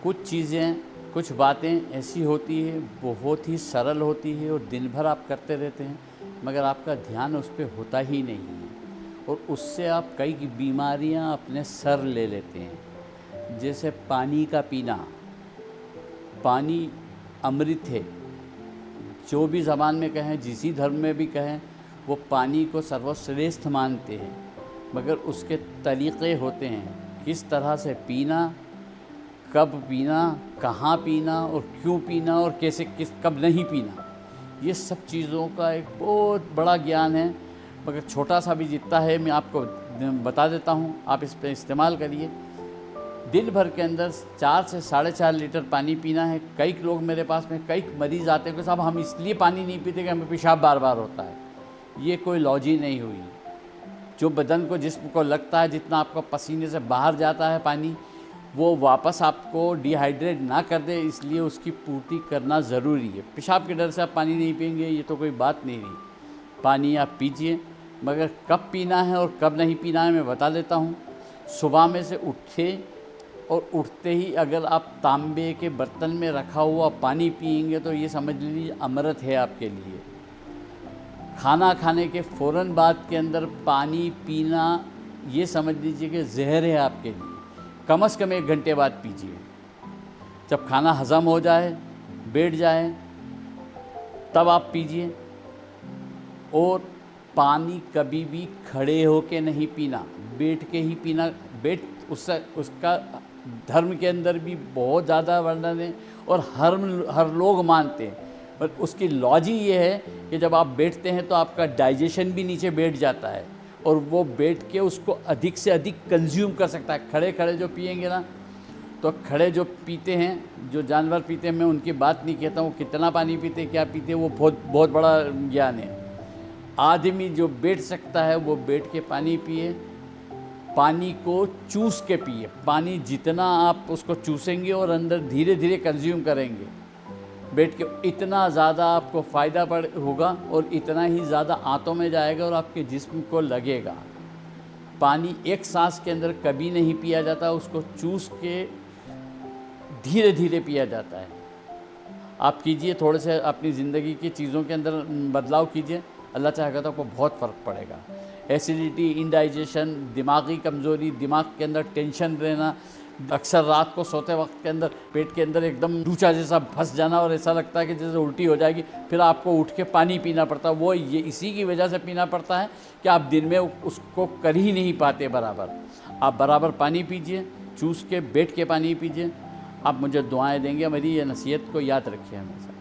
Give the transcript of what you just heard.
कुछ चीज़ें, कुछ बातें ऐसी होती है, बहुत ही सरल होती है और दिन भर आप करते रहते हैं, मगर आपका ध्यान उस पे होता ही नहीं है और उससे आप कई बीमारियां अपने सर ले लेते हैं। जैसे पानी का पीना, पानी अमृत है। जो भी ज़बान में कहें, जिस धर्म में भी कहें, वो पानी को सर्वश्रेष्ठ मानते हैं, मगर उसके तरीक़े होते हैं किस तरह से पीना, कब पीना, कहाँ पीना और क्यों पीना और कैसे कब नहीं पीना। ये सब चीज़ों का एक बहुत बड़ा ज्ञान है, मगर छोटा सा भी जितना है मैं आपको बता देता हूँ, आप इस पर इस्तेमाल करिए। दिन भर के अंदर 4 से 4.5 लीटर पानी पीना है। कई लोग मेरे पास में, कई मरीज़ आते हैं कि साहब हम इसलिए पानी नहीं पीते कि हमें पेशाब बार बार होता है। ये कोई लॉजी नहीं हुई। जो बदन को, जिस्म को लगता है, जितना आपको पसीने से बाहर जाता है पानी, वो वापस आपको डिहाइड्रेट ना कर दे, इसलिए उसकी पूर्ति करना ज़रूरी है। पेशाब के डर से आप पानी नहीं पिएंगे, ये तो कोई बात नहीं रही। पानी आप पीजिए, मगर कब पीना है और कब नहीं पीना है मैं बता देता हूँ। सुबह में से उठे और उठते ही अगर आप तांबे के बर्तन में रखा हुआ पानी पिएंगे तो ये समझ लीजिए अमृत है आपके लिए। खाना खाने के फ़ौरन बाद के अंदर पानी पीना, ये समझ लीजिए कि जहर है आपके लिए। कम से कम 1 घंटे बाद पीजिए। जब खाना हज़म हो जाए, बैठ जाए, तब आप पीजिए। और पानी कभी भी खड़े होके नहीं पीना, बैठ के ही पीना। उसका धर्म के अंदर भी बहुत ज़्यादा वर्णन है और हर लोग मानते हैं। पर उसकी लॉजी ये है कि जब आप बैठते हैं तो आपका डाइजेशन भी नीचे बैठ जाता है और वो बैठ के उसको अधिक से अधिक कंज्यूम कर सकता है। खड़े खड़े जो पिएंगे ना, तो खड़े जो पीते हैं, जो जानवर पीते हैं, मैं उनकी बात नहीं कहता हूँ, कितना पानी पीते, क्या पीते, वो बहुत बड़ा ज्ञान है। आदमी जो बैठ सकता है वो बैठ के पानी पिए। पानी को चूस के पिए। पानी जितना आप उसको चूसेंगे और अंदर धीरे धीरे कंज्यूम करेंगे बैठ के, इतना ज़्यादा आपको फ़ायदा होगा और इतना ही ज़्यादा आंतों में जाएगा और आपके जिस्म को लगेगा। पानी एक सांस के अंदर कभी नहीं पिया जाता, उसको चूस के धीरे धीरे पिया जाता है। आप कीजिए, थोड़े से अपनी ज़िंदगी की चीज़ों के अंदर बदलाव कीजिए, अल्लाह चाहेगा तो आपको बहुत फ़र्क पड़ेगा। एसिडिटी, इंडाइजेशन, दिमागी कमज़ोरी, दिमाग के अंदर टेंशन रहना, अक्सर रात को सोते वक्त के अंदर पेट के अंदर एकदम डूचा जैसा फंस जाना और ऐसा लगता है कि जैसे उल्टी हो जाएगी, फिर आपको उठ के पानी पीना पड़ता है। वो ये इसी की वजह से पीना पड़ता है कि आप दिन में उसको कर ही नहीं पाते बराबर। आप बराबर पानी पीजिए, चूस के बैठ के पानी पीजिए। आप मुझे दुआएं देंगे, मेरी ये नसीहत को याद रखिए हमेशा।